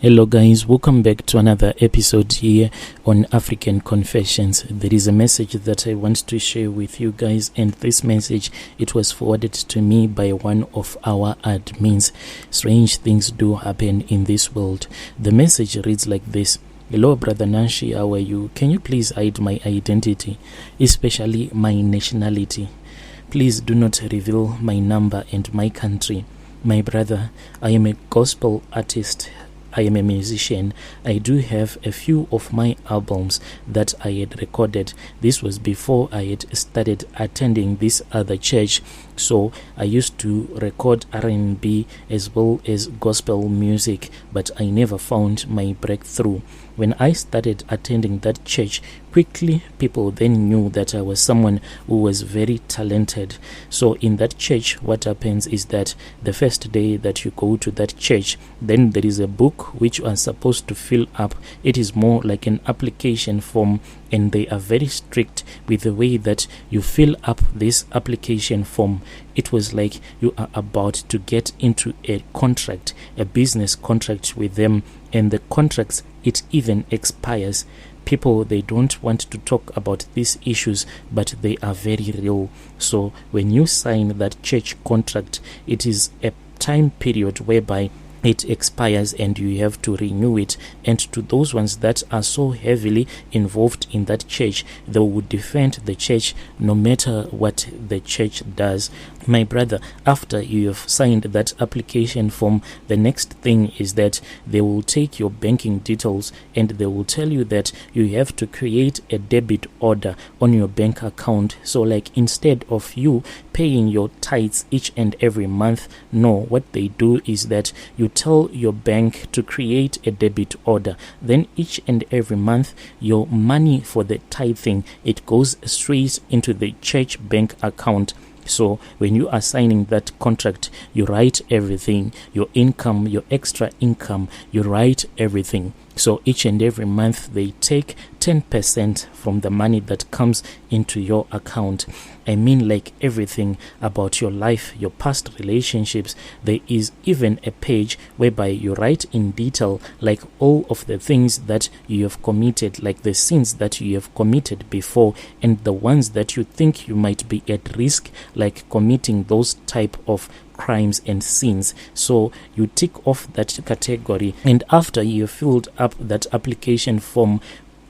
Hello guys, welcome back to another episode here on African Confessions. There is a message that I want to share with you guys, and this message, it was forwarded to me by one of our admins. Strange things do happen in this world. The message reads like this. Hello brother Nanshi, how are you? Can you please hide my identity, especially my nationality? Please do not reveal my number and my country. My brother, I am a gospel artist. I am a musician. I do have a few of my albums that I had recorded. This was before I had started attending this other church. So I used to record R&B as well as gospel music, but I never found my breakthrough. When I started attending that church, quickly people then knew that I was someone who was very talented. So in that church, what happens is that the first day that you go to that church, then there is a book which you are supposed to fill up. It is more like an application form, and they are very strict with the way that you fill up this application form. It was like you are about to get into a contract, a business contract with them, and the contracts, it even expires. People, they don't want to talk about these issues, but they are very real. So when you sign that church contract, it is a time period whereby it expires and you have to renew it. And to those ones that are so heavily involved in that church, they will defend the church no matter what the church does. My brother, after you have signed that application form, the next thing is that they will take your banking details and they will tell you that you have to create a debit order on your bank account. So like instead of you paying your tithes each and every month, no, what they do is that you tell your bank to create a debit order. Then each and every month, your money for the tithing, it goes straight into the church bank account. So when you are signing that contract, you write everything, your income, your extra income, you write everything. So each and every month they take 10% from the money that comes into your account. I mean, like everything about your life, your past relationships. There is even a page whereby you write in detail like all of the things that you have committed, like the sins that you have committed before, and the ones that you think you might be at risk, like committing those type of crimes and sins. So you tick off that category, and after you filled up that application form,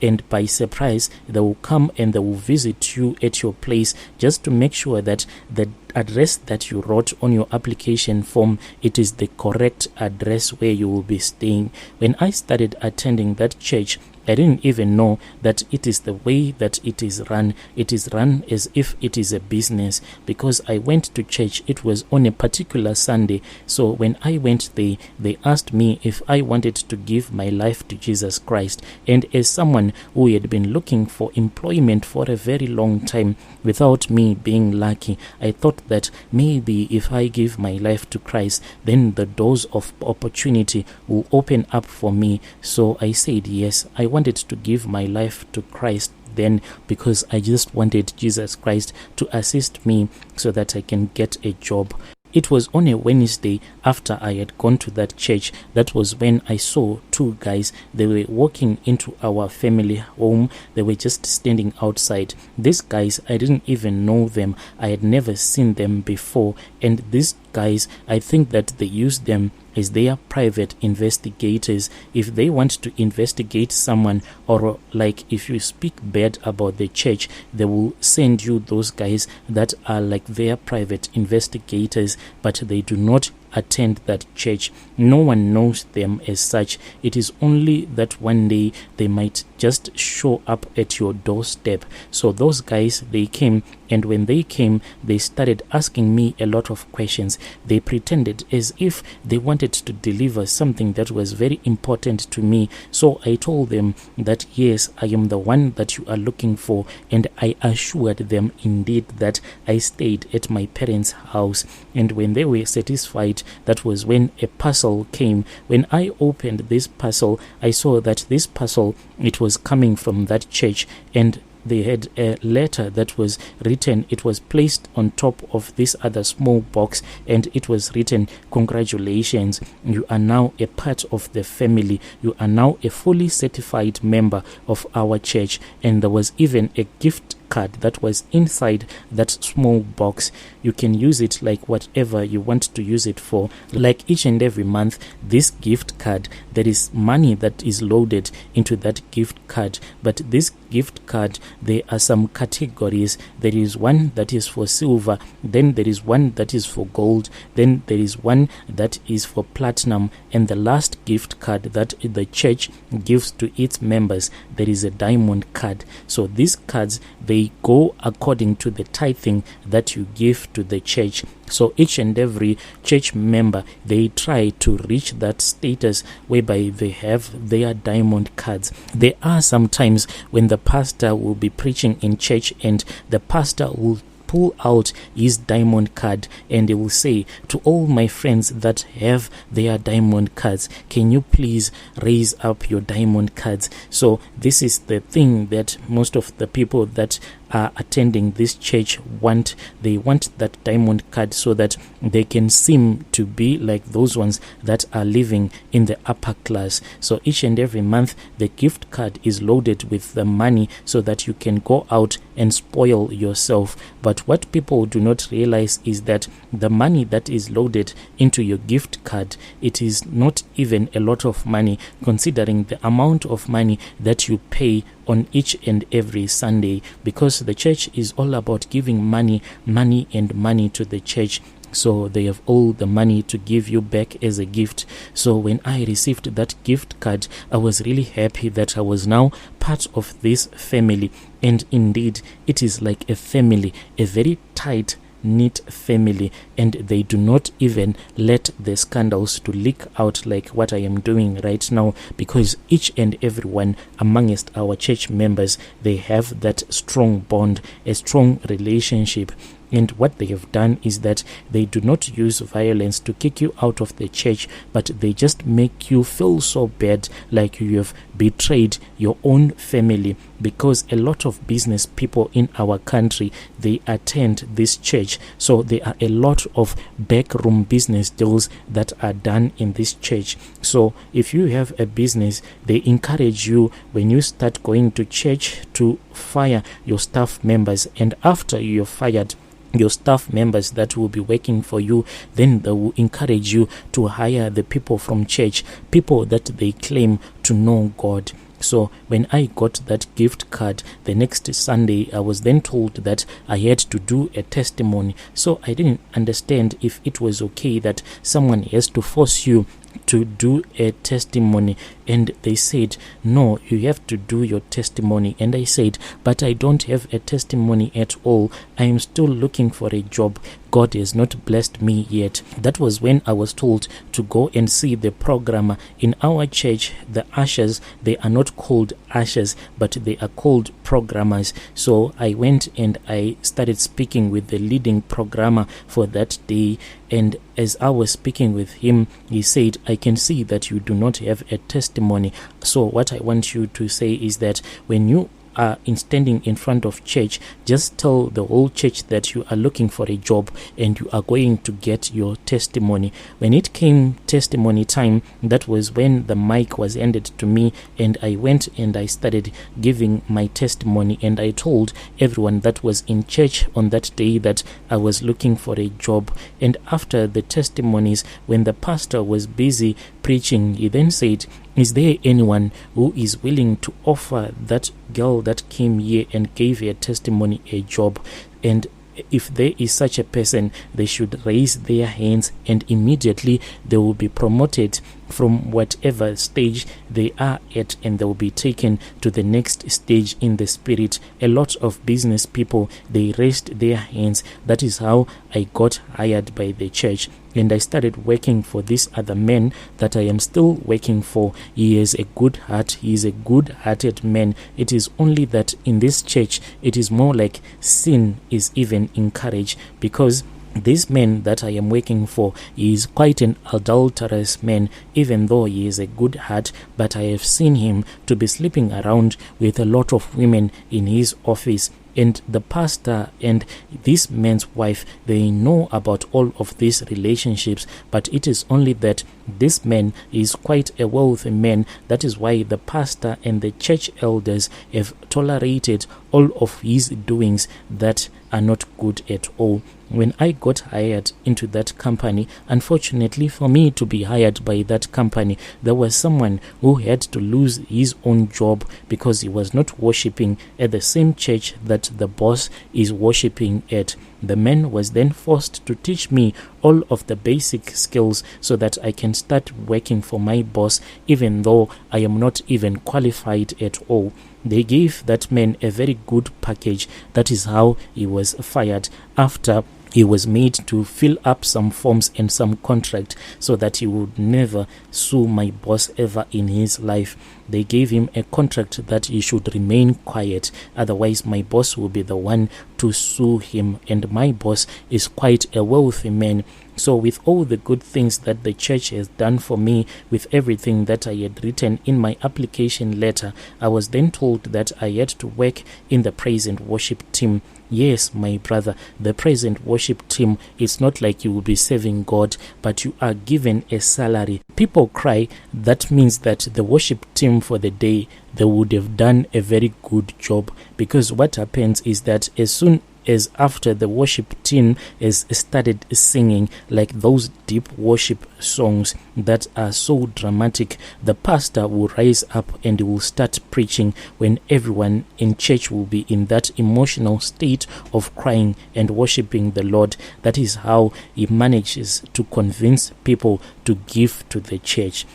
and by surprise they will come and they will visit you at your place just to make sure that the address that you wrote on your application form, it is the correct address where you will be staying. When I started attending that church, I didn't even know that it is the way that it is run. It is run as if it is a business, because I went to church, it was on a particular Sunday. So when I went there, they asked me if I wanted to give my life to Jesus Christ. And as someone who had been looking for employment for a very long time without me being lucky, I thought that maybe if I give my life to Christ, then the doors of opportunity will open up for me. So I said yes, I wanted to give my life to Christ then, because I just wanted Jesus Christ to assist me so that I can get a job. It was on a Wednesday after I had gone to that church. That was when I saw two guys. They were walking into our family home. They were just standing outside. These guys, I didn't even know them. I had never seen them before. And these guys, I think that they use them as their private investigators. If they want to investigate someone, or like if you speak bad about the church, they will send you those guys that are like their private investigators, but they do not attend that church. No one knows them as such. It is only that one day they might just show up at your doorstep. So those guys, they came, and when they came, they started asking me a lot of questions. They pretended as if they wanted to deliver something that was very important to me. So I told them that yes, I am the one that you are looking for, and I assured them indeed that I stayed at my parents' house. And when they were satisfied, that was when a parcel came. When I opened this parcel, I saw that this parcel, it was coming from that church, and they had a letter that was written. It was placed on top of this other small box, and it was written, "Congratulations, you are now a part of the family. You are now a fully certified member of our church." And there was even a gift card that was inside that small box. You can use it like whatever you want to use it for. Like each and every month, this gift card, there is money that is loaded into that gift card. But this gift card, there are some categories. There is one that is for silver, then there is one that is for gold, then there is one that is for platinum, and the last gift card that the church gives to its members, there is a diamond card. So these cards, they go according to the tithing that you give to the church. So each and every church member, they try to reach that status whereby they have their diamond cards. There are some times when the pastor will be preaching in church, and the pastor will pull out his diamond card, and he will say, "To all my friends that have their diamond cards, can you please raise up your diamond cards?" So this is the thing that most of the people that are attending this church want. They want that diamond card so that they can seem to be like those ones that are living in the upper class. So each and every month, the gift card is loaded with the money so that you can go out and spoil yourself. But what people do not realize is that the money that is loaded into your gift card, it is not even a lot of money, considering the amount of money that you pay on each and every Sunday, because the church is all about giving money to the church. So they have all the money to give you back as a gift. So when I received that gift card, I was really happy that I was now part of this family. And indeed, it is like a family, a very tight knit family, and they do not even let the scandals to leak out like what I am doing right now, because each and every one amongst our church members, they have that strong bond, a strong relationship. And what they have done is that they do not use violence to kick you out of the church, but they just make you feel so bad, like you have betrayed your own family. Because a lot of business people in our country, they attend this church. So there are a lot of backroom business deals that are done in this church. So if you have a business, they encourage you when you start going to church to fire your staff members. And after you're fired, your staff members that will be working for you, then they will encourage you to hire the people from church, people that they claim to know God. So when I got that gift card the next Sunday, I was then told that I had to do a testimony. So I didn't understand if it was okay that someone has to force you to do a testimony, and they said, "No, you have to do your testimony." And I said, "But I don't have a testimony at all. I am still looking for a job. God has not blessed me yet." That was when I was told to go and see the programmer. In our church, the ushers, they are not called ushers, but they are called programmers. So I went and I started speaking with the leading programmer for that day. And as I was speaking with him, he said, "I can see that you do not have a testimony. So what I want you to say is that when you are standing in front of church, just tell the whole church that you are looking for a job and you are going to get your testimony." When it came testimony time, that was when the mic was handed to me, and I went and I started giving my testimony, and I told everyone that was in church on that day that I was looking for a job. And after the testimonies, when the pastor was busy preaching, he then said, "Is there anyone who is willing to offer that girl that came here and gave her testimony a job?" And if there is such a person, they should raise their hands, and immediately they will be promoted from whatever stage they are at, and they will be taken to the next stage in the spirit. A lot of business people, they raised their hands. That is how I got hired by the church. And I started working for this other man that I am still working for. He has a good heart. He is a good-hearted man. It is only that in this church, it is more like sin is even encouraged, because This man that I am working for is quite an adulterous man, even though he is a good heart, but I have seen him to be sleeping around with a lot of women in his office. And the pastor and this man's wife, they know about all of these relationships, but it is only that this man is quite a wealthy man. That is why the pastor and the church elders have tolerated all of his doings that are not good at all. When I got hired into that company, unfortunately for me to be hired by that company, there was someone who had to lose his own job because he was not worshiping at the same church that the boss is worshiping at. The man was then forced to teach me all of the basic skills so that I can start working for my boss, even though I am not even qualified at all. They gave that man a very good package. That is how he was fired, after he was made to fill up some forms and some contract so that he would never sue my boss ever in his life. They gave him a contract that he should remain quiet, otherwise my boss will be the one to sue him, and my boss is quite a wealthy man. So with all the good things that the church has done for me, with everything that I had written in my application letter, I was then told that I had to work in the praise and worship team. Yes, my brother, the praise and worship team, it's not like you will be serving God, but you are given a salary. People cry, that means that the worship team for the day, they would have done a very good job, because what happens is that as soon as after the worship team has started singing like those deep worship songs that are so dramatic, the pastor will rise up and will start preaching when everyone in church will be in that emotional state of crying and worshiping the Lord. That is how he manages to convince people to give to the church.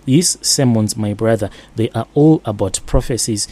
These sermons, my brother, they are all about prophecies,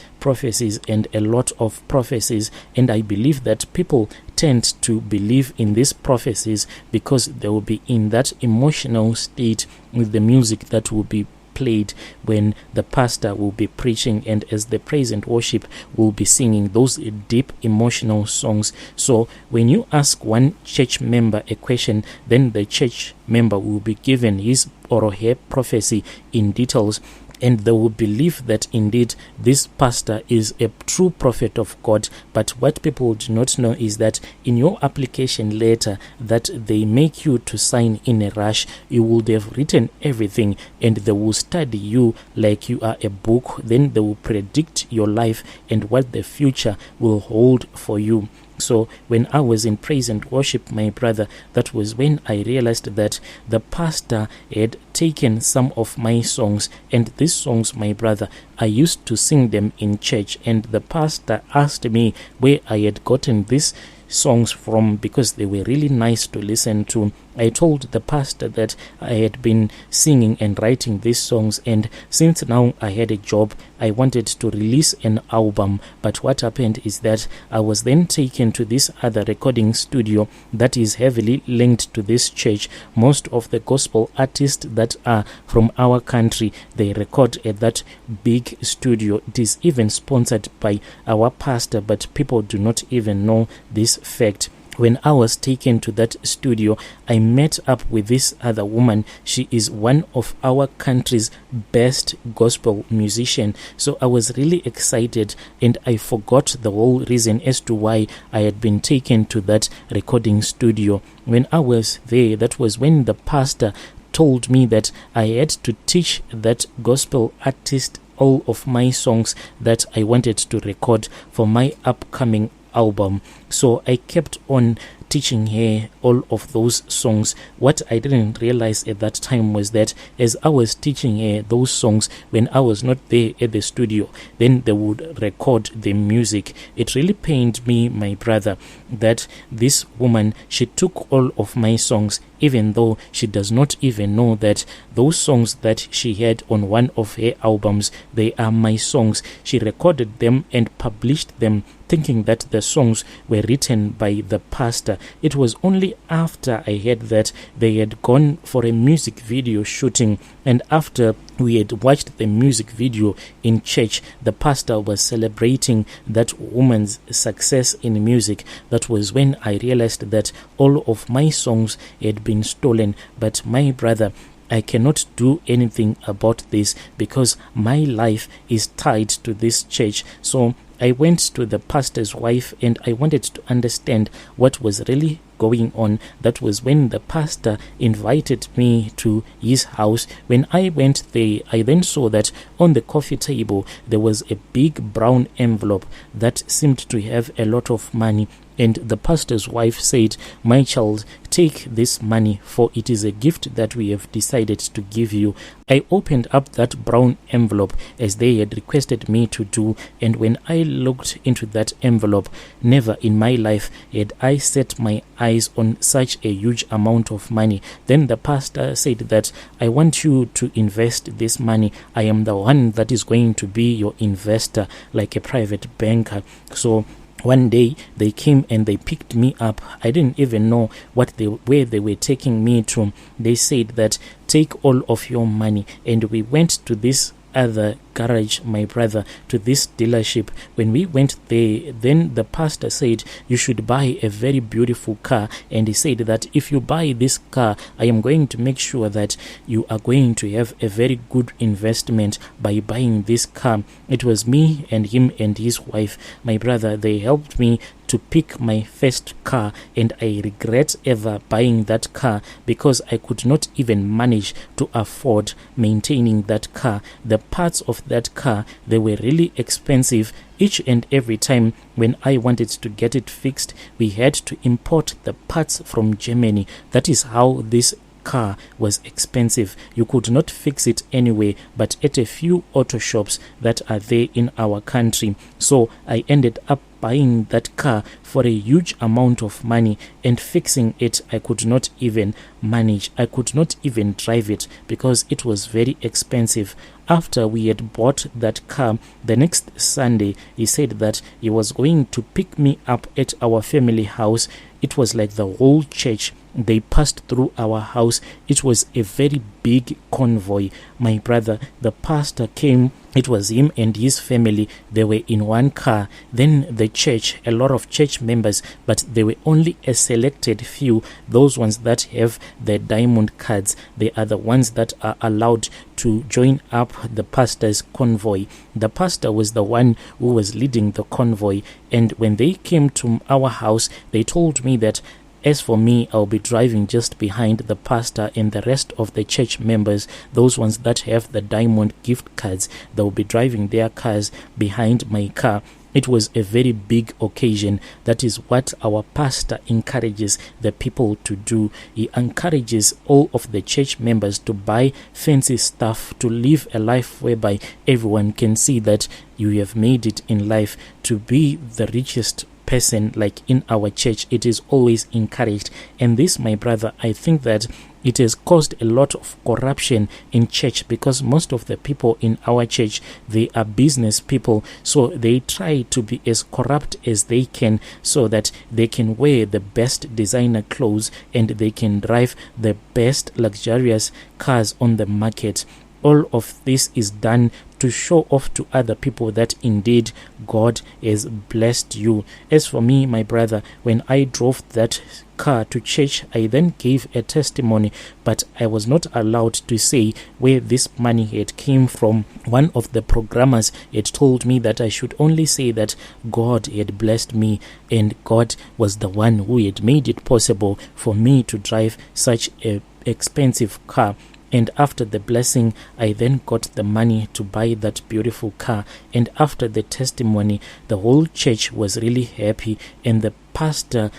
and a lot of prophecies. And I believe that people tend to believe in these prophecies because they will be in that emotional state with the music that will be played when the pastor will be preaching, and as the praise and worship will be singing those deep emotional songs. So when you ask one church member a question, then the church member will be given his or her prophecy in details, and they will believe that indeed this pastor is a true prophet of God. But what people do not know is that in your application letter that they make you to sign in a rush, you would have written everything, and they will study you like you are a book. Then they will predict your life and what the future will hold for you. So when I was in praise and worship, my brother, that was when I realized that the pastor had taken some of my songs, and these songs, my brother, I used to sing them in church, and the pastor asked me where I had gotten these songs from because they were really nice to listen to. I told the pastor that I had been singing and writing these songs, and since now I had a job, I wanted to release an album. But what happened is that I was then taken to this other recording studio that is heavily linked to this church. Most of the gospel artists that are from our country, they record at that big studio. It is even sponsored by our pastor, but people do not even know this fact. When I was taken to that studio, I met up with this other woman. She is one of our country's best gospel musician. So I was really excited, and I forgot the whole reason as to why I had been taken to that recording studio. When I was there, that was when the pastor told me that I had to teach that gospel artist all of my songs that I wanted to record for my upcoming album. So I kept on teaching her all of those songs. What I didn't realize at that time was that as I was teaching her those songs, when I was not there at the studio, then they would record the music. It really pained me, my brother, that this woman, she took all of my songs, even though she does not even know that those songs that she had on one of her albums, they are my songs. She recorded them and published them thinking that the songs were written by the pastor. It was only after I heard that they had gone for a music video shooting, and after we had watched the music video in church, the pastor was celebrating that woman's success in music. That was when I realized that all of my songs had been stolen. But my brother, I cannot do anything about this because my life is tied to this church. So I went to the pastor's wife and I wanted to understand what was really going on. That was when the pastor invited me to his house. When I went there, I then saw that on the coffee table there was a big brown envelope that seemed to have a lot of money. And the pastor's wife said, "My child, take this money, for it is a gift that we have decided to give you." I opened up that brown envelope as they had requested me to do, and when I looked into that envelope, never in my life had I set my eyes on such a huge amount of money. Then the pastor said that, "I want you to invest this money. I am the one that is going to be your investor, like a private banker." So one day they came and they picked me up. I didn't even know where they were taking me to. They said that, "Take all of your money," and we went to this other garage, my brother, to this dealership. When we went there, then the pastor said, "You should buy a very beautiful car," and he said that if you buy this car, I am going to make sure that you are going to have a very good investment by buying this car. It was me and him and his wife, my brother. They helped me to pick my first car, and I regret ever buying that car because I could not even manage to afford maintaining that car. The parts of that car, they were really expensive. Each and every time when I wanted to get it fixed, we had to import the parts from Germany. That is how this car was expensive. You could not fix it anyway but at a few auto shops that are there in our country. So I ended up buying that car for a huge amount of money, and fixing it I could not even manage. I could not even drive it because it was very expensive. After we had bought that car, the next Sunday he said that he was going to pick me up at our family house. It was like the whole church, they passed through our house. It was a very big convoy, my brother. The pastor came. It was him and his family. They were in one car. Then the church, a lot of church members, but there were only a selected few, those ones that have the diamond cards. They are the ones that are allowed to join up the pastor's convoy. The pastor was the one who was leading the convoy, and when they came to our house, they told me that as for me, I'll be driving just behind the pastor and the rest of the church members, those ones that have the diamond gift cards. They'll be driving their cars behind my car. It was a very big occasion. That is what our pastor encourages the people to do. He encourages all of the church members to buy fancy stuff, to live a life whereby everyone can see that you have made it in life. To be the richest person, like in our church, it is always encouraged. And this, my brother, I think that it has caused a lot of corruption in church, because most of the people in our church, they are business people, so they try to be as corrupt as they can so that they can wear the best designer clothes and they can drive the best luxurious cars on the market. All of this is done to show off to other people that indeed God has blessed you. As for me, my brother, when I drove that car to church, I then gave a testimony, but I was not allowed to say where this money had came from. One of the programmers had told me that I should only say that God had blessed me, and God was the one who had made it possible for me to drive such an expensive car. And after the blessing, I then got the money to buy that beautiful car. And after the testimony, the whole church was really happy. And the pastor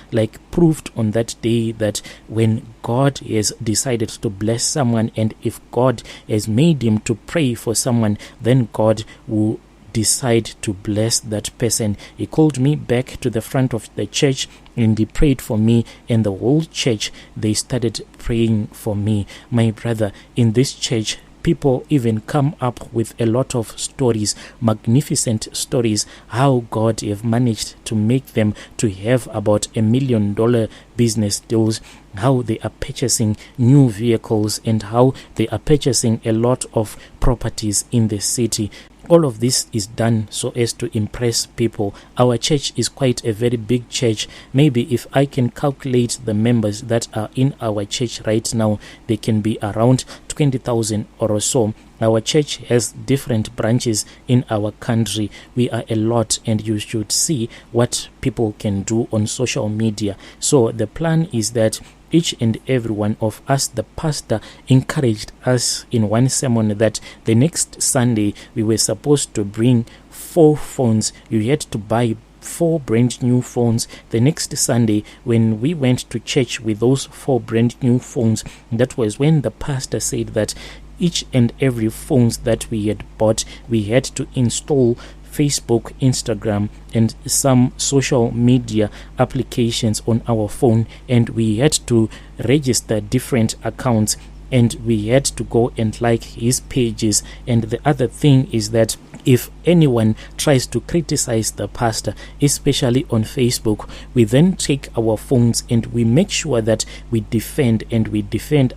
proved on that day that when God has decided to bless someone, and if God has made him to pray for someone, then God will decide to bless that person. He called me back to the front of the church and he prayed for me, and the whole church, they started praying for me. My brother, in this church, people even come up with a lot of stories, magnificent stories, how God have managed to make them to have about $1 million business deals, how they are purchasing new vehicles, and how they are purchasing a lot of properties in the city. All of this is done so as to impress people. Our church is quite a very big church. Maybe if I can calculate the members that are in our church right now, they can be around 20,000 or so. Our church has different branches in our country. We are a lot, and you should see what people can do on social media. So the plan is that each and every one of us, the pastor encouraged us in one sermon that the next Sunday we were supposed to bring 4 phones. You had to buy 4 brand new phones. The next Sunday, when we went to church with those 4 brand new phones, that was when the pastor said that each and every phones that we had bought, we had to install Facebook, Instagram, and some social media applications on our phone, and we had to register different accounts, and we had to go and like his pages. And the other thing is that if anyone tries to criticize the pastor, especially on Facebook, we then take our phones and we make sure that we defend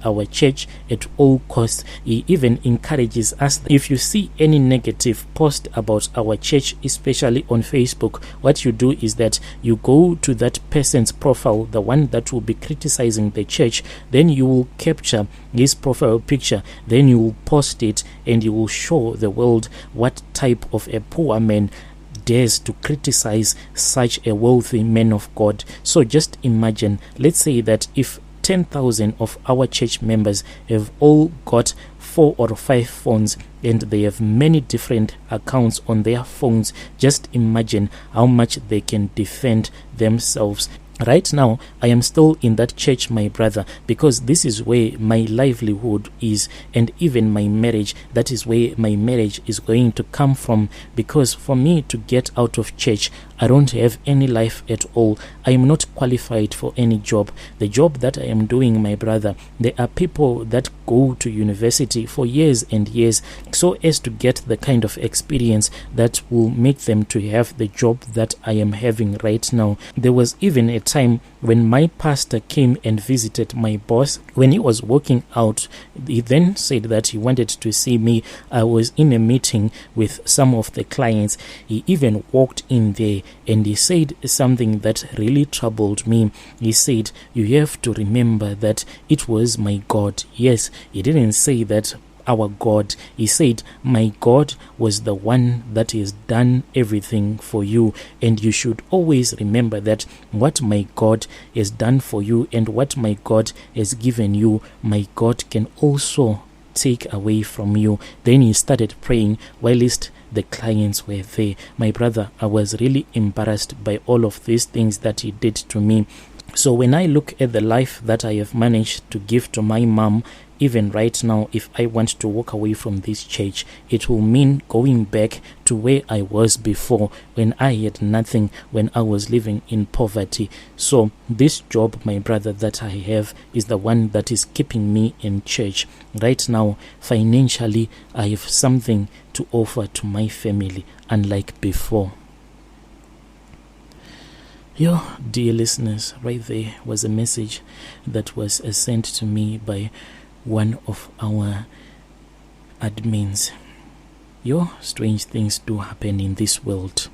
our church at all costs. He even encourages us, if you see any negative post about our church, especially on Facebook, what you do is that you go to that person's profile, the one that will be criticizing the church, then you will capture his profile picture, then you will post it, and you will show the world what type of a poor man dares to criticize such a wealthy man of God. So just imagine, let's say that if 10,000 of our church members have all got 4 or 5 phones, and they have many different accounts on their phones, just imagine how much they can defend themselves. Right now, I am still in that church, my brother, because this is where my livelihood is, and even my marriage, that is where my marriage is going to come from. Because for me to get out of church, I don't have any life at all. I am not qualified for any job. The job that I am doing, my brother, there are people that go to university for years and years so as to get the kind of experience that will make them to have the job that I am having right now. There was even a time when my pastor came and visited my boss. When he was walking out, he then said that he wanted to see me. I was in a meeting with some of the clients. He even walked in there and he said something that really troubled me. He said, "You have to remember that it was my God." Yes, he didn't say that our God. He said, "My God was the one that has done everything for you, and you should always remember that what my God has done for you and what my God has given you, my God can also take away from you." Then he started praying whilst the clients were there. My brother, I was really embarrassed by all of these things that he did to me. So when I look at the life that I have managed to give to my mom, even right now, if I want to walk away from this church, it will mean going back to where I was before, when I had nothing, when I was living in poverty. So this job, my brother, that I have is the one that is keeping me in church. Right now, financially, I have something to offer to my family, unlike before. Yo, dear listeners, right there was a message that was sent to me by one of our admins. Strange things do happen in this world.